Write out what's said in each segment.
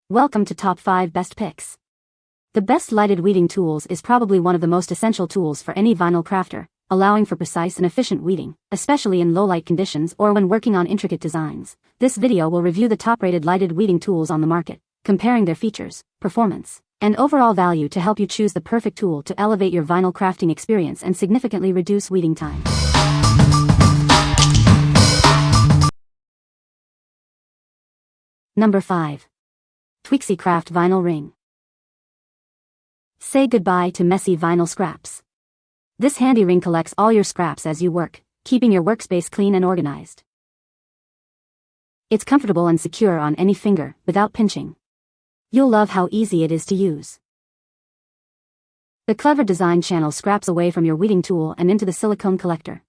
Welcome to Top 5 Best Picks. The best lighted weeding tools is probably one of the most essential tools for any vinyl crafter, allowing for precise and efficient weeding, especially in low light conditions or when working on intricate designs. This video will review the top-rated lighted weeding tools on the market, comparing their features, performance, and overall value to help you choose the perfect tool to elevate your vinyl crafting experience and significantly reduce weeding time. Number 5. Tweexy Craft Vinyl Ring. Say goodbye to messy vinyl scraps. This handy ring collects all your scraps as you work, keeping your workspace clean and organized. It's comfortable and secure on any finger, without pinching. You'll love how easy it is to use. The clever design channels scraps away from your weeding tool and into the silicone collector.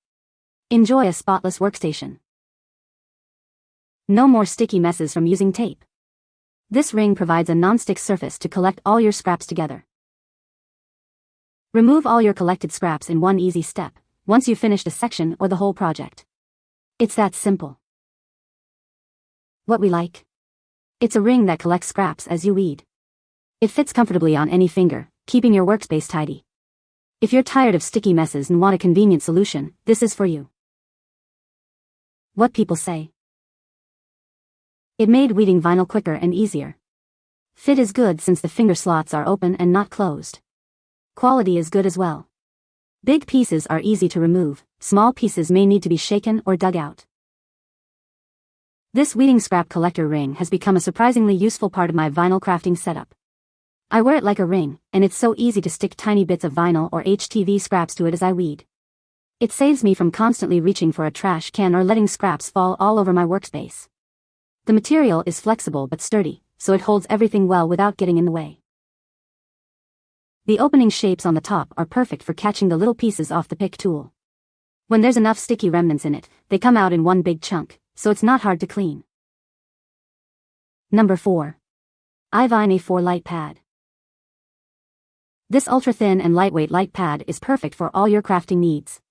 Enjoy a spotless workstation. No more sticky messes from using tape. This ring provides a non-stick surface to collect all your scraps together. Remove all your collected scraps in one easy step, once you've finished a section or the whole project. It's that simple. What we like? It's a ring that collects scraps as you weed. It fits comfortably on any finger, keeping your workspace tidy. If you're tired of sticky messes and want a convenient solution, this is for you. What people say? It made weeding vinyl quicker and easier. Fit is good since the finger slots are open and not closed. Quality is good as well. Big pieces are easy to remove, small pieces may need to be shaken or dug out. This weeding scrap collector ring has become a surprisingly useful part of my vinyl crafting setup. I wear it like a ring, and it's so easy to stick tiny bits of vinyl or HTV scraps to it as I weed. It saves me from constantly reaching for a trash can or letting scraps fall all over my workspace. The material is flexible but sturdy, so it holds everything well without getting in the way. The opening shapes on the top are perfect for catching the little pieces off the pick tool. When there's enough sticky remnants in it, they come out in one big chunk, so it's not hard to clean. Number 4. iVyne A4 Light Pad. This ultra-thin and lightweight light pad is perfect for all your crafting needs.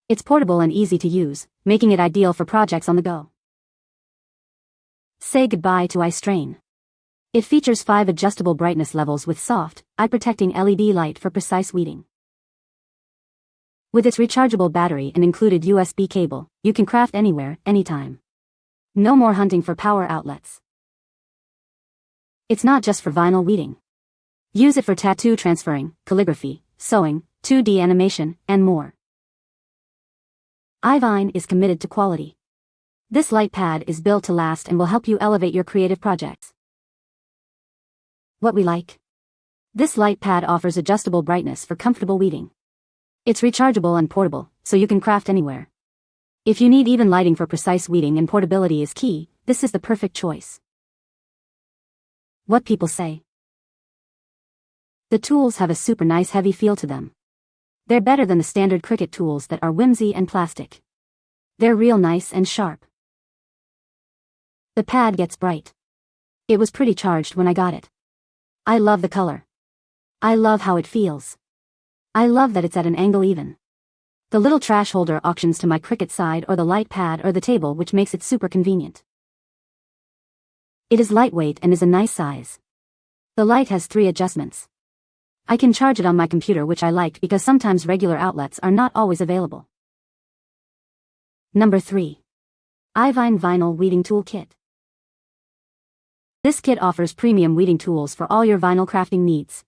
It's portable and easy to use, making it ideal for projects on the go. Say goodbye to eye strain. It features 5 adjustable brightness levels with soft, eye-protecting LED light for precise weeding. With its rechargeable battery and included USB cable, you can craft anywhere, anytime. No more hunting for power outlets. It's not just for vinyl weeding. Use it for tattoo transferring, calligraphy, sewing, 2D animation, and more. iVyne is committed to quality. This light pad is built to last and will help you elevate your creative projects. What we like? This light pad offers adjustable brightness for comfortable weeding. It's rechargeable and portable, so you can craft anywhere. If you need even lighting for precise weeding and portability is key, this is the perfect choice. What people say? The tools have a super nice heavy feel to them. They're better than the standard Cricut tools that are whimsy and plastic. They're real nice and sharp. The pad gets bright. It was pretty charged when I got it. I love the color. I love how it feels. I love that it's at an angle even. The little trash holder auctions to my Cricut side or the light pad or the table, which makes it super convenient. It is lightweight and is a nice size. The light has 3 adjustments. I can charge it on my computer, which I like because sometimes regular outlets are not always available. Number 3. iVyne Vinyl Weeding Tool Kit. This kit offers premium weeding tools for all your vinyl crafting needs.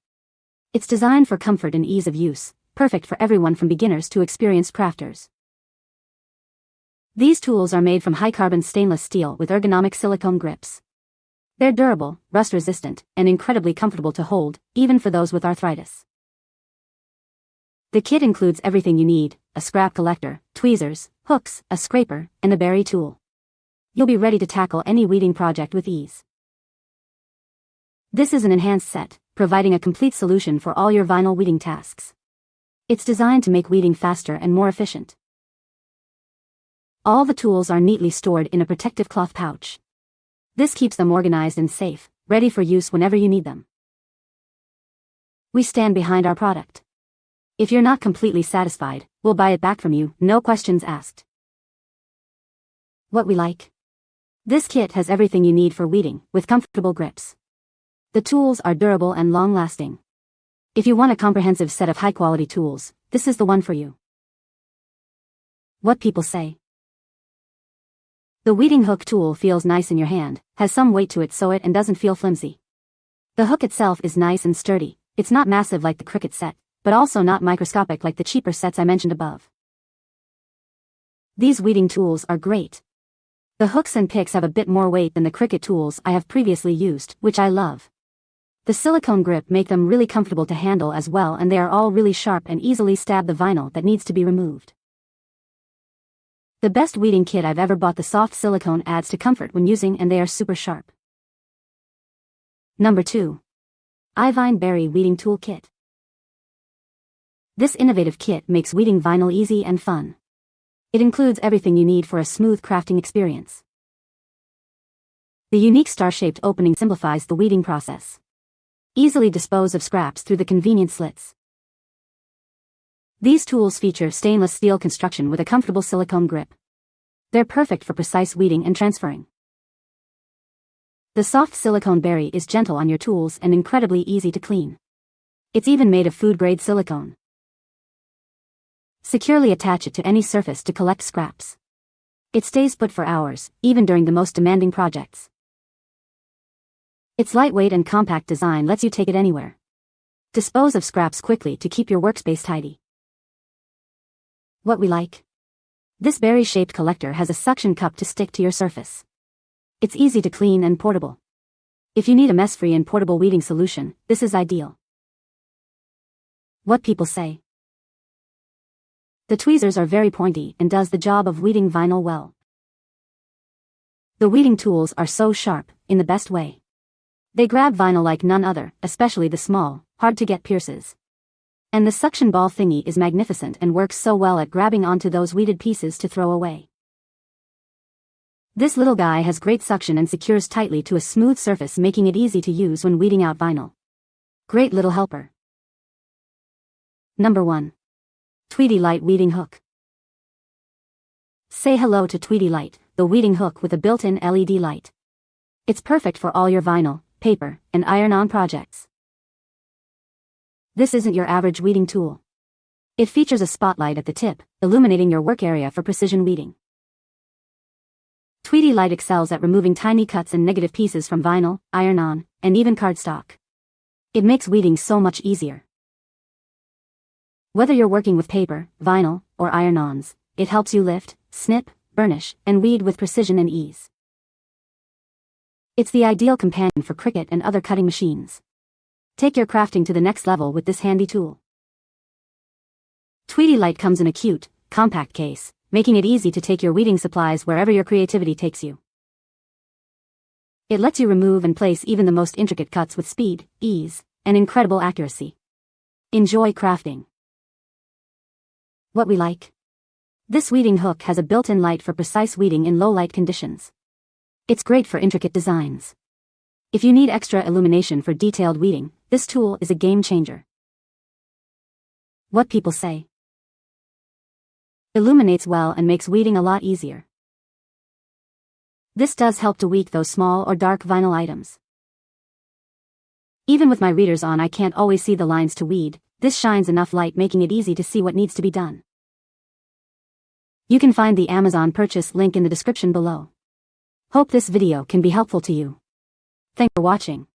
It's designed for comfort and ease of use, perfect for everyone from beginners to experienced crafters. These tools are made from high-carbon stainless steel with ergonomic silicone grips. They're durable, rust-resistant, and incredibly comfortable to hold, even for those with arthritis. The kit includes everything you need: a scrap collector, tweezers, hooks, a scraper, and a berry tool. You'll be ready to tackle any weeding project with ease. This is an enhanced set, providing a complete solution for all your vinyl weeding tasks. It's designed to make weeding faster and more efficient. All the tools are neatly stored in a protective cloth pouch. This keeps them organized and safe, ready for use whenever you need them. We stand behind our product. If you're not completely satisfied, we'll buy it back from you, no questions asked. What we like? This kit has everything you need for weeding, with comfortable grips. The tools are durable and long-lasting. If you want a comprehensive set of high-quality tools, this is the one for you. What people say. The weeding hook tool feels nice in your hand, has some weight to it so it and doesn't feel flimsy. The hook itself is nice and sturdy. It's not massive like the Cricut set, but also not microscopic like the cheaper sets I mentioned above. These weeding tools are great. The hooks and picks have a bit more weight than the Cricut tools I have previously used, which I love. The silicone grip make them really comfortable to handle as well, and they are all really sharp and easily stab the vinyl that needs to be removed. The best weeding kit I've ever bought. The soft silicone adds to comfort when using and they are super sharp. Number 2. iVyne Berry Weeding Tool Kit. This innovative kit makes weeding vinyl easy and fun. It includes everything you need for a smooth crafting experience. The unique star-shaped opening simplifies the weeding process. Easily dispose of scraps through the convenient slits. These tools feature stainless steel construction with a comfortable silicone grip. They're perfect for precise weeding and transferring. The soft silicone berry is gentle on your tools and incredibly easy to clean. It's even made of food-grade silicone. Securely attach it to any surface to collect scraps. It stays put for hours, even during the most demanding projects. Its lightweight and compact design lets you take it anywhere. Dispose of scraps quickly to keep your workspace tidy. What we like. This berry-shaped collector has a suction cup to stick to your surface. It's easy to clean and portable. If you need a mess-free and portable weeding solution, this is ideal. What people say. The tweezers are very pointy and does the job of weeding vinyl well. The weeding tools are so sharp, in the best way. They grab vinyl like none other, especially the small, hard-to-get pierces. And the suction ball thingy is magnificent and works so well at grabbing onto those weeded pieces to throw away. This little guy has great suction and secures tightly to a smooth surface, making it easy to use when weeding out vinyl. Great little helper. Number 1. Tweedy Lite Weeding Hook. Say hello to Tweedy Lite, the weeding hook with a built-in LED light. It's perfect for all your vinyl, paper, and iron-on projects. This isn't your average weeding tool. It features a spotlight at the tip, illuminating your work area for precision weeding. Tweedy Lite excels at removing tiny cuts and negative pieces from vinyl, iron-on, and even cardstock. It makes weeding so much easier. Whether you're working with paper, vinyl, or iron-ons, it helps you lift, snip, burnish, and weed with precision and ease. It's the ideal companion for Cricut and other cutting machines. Take your crafting to the next level with this handy tool. Tweedy Lite comes in a cute, compact case, making it easy to take your weeding supplies wherever your creativity takes you. It lets you remove and place even the most intricate cuts with speed, ease, and incredible accuracy. Enjoy crafting. What we like. This weeding hook has a built-in light for precise weeding in low light conditions. It's great for intricate designs. If you need extra illumination for detailed weeding, this tool is a game changer. What people say. Illuminates well and makes weeding a lot easier. This does help to weed those small or dark vinyl items. Even with my readers on, I can't always see the lines to weed. This shines enough light, making it easy to see what needs to be done. You can find the Amazon purchase link in the description below. Hope this video can be helpful to you. Thanks for watching.